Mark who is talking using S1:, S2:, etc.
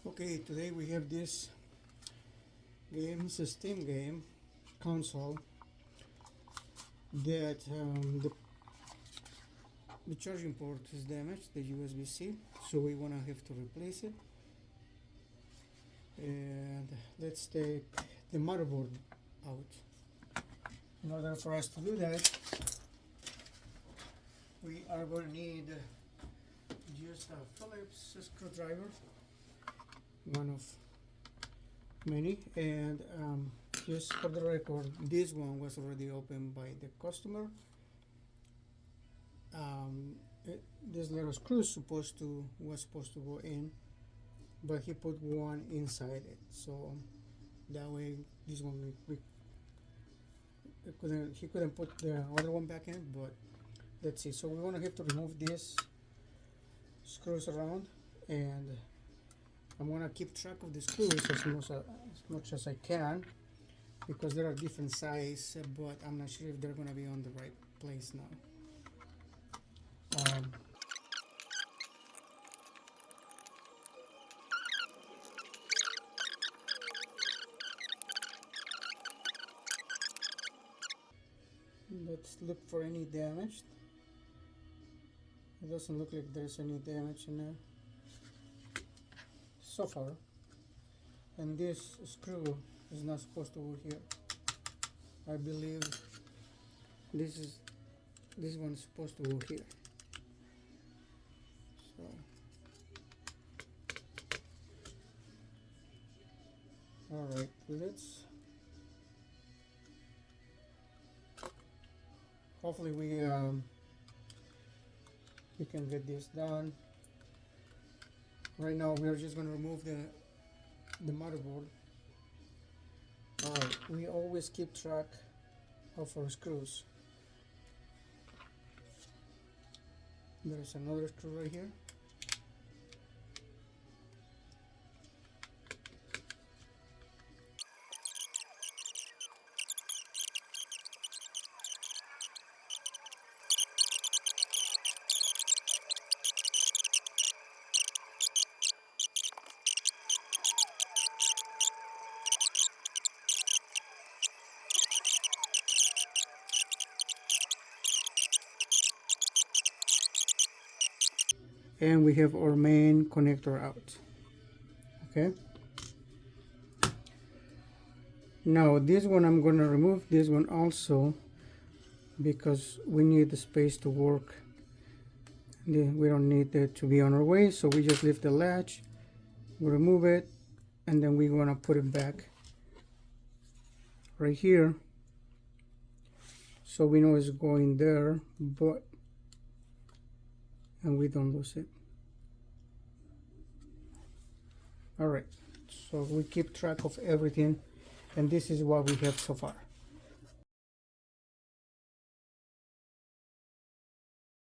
S1: Okay, today we have this game, it's a Steam game console that the charging port is damaged, the USB-C, so we wanna have to replace it. And let's take the motherboard out. In order for us to do that, we are going to need just a Phillips screwdriver, one of many, and just for the record, this one was already opened by the customer. This little screw was supposed to go in, but he put one inside it, so that way this one he couldn't put the other one back in. But let's see. So we're gonna have to remove these screws around, and I'm gonna keep track of the screws as much as I can, because there are different sizes, but I'm not sure if they're gonna be on the right place now. Let's look for any damage. It doesn't look like there's any damage in there so far. And this screw is not supposed to go here. I believe this one is supposed to go here. So all right, hopefully we can get this done. Right now we are just going to remove the motherboard. Alright, we always keep track of our screws. There's another screw right here. And we have our main connector out. Okay, now this one I'm going to remove this one also, because we need the space to work. We don't need that to be on our way, so we just lift the latch, we remove it, and then we're going to put it back right here, so we know it's going there, and we don't lose it. All right, so we keep track of everything, and this is what we have so far.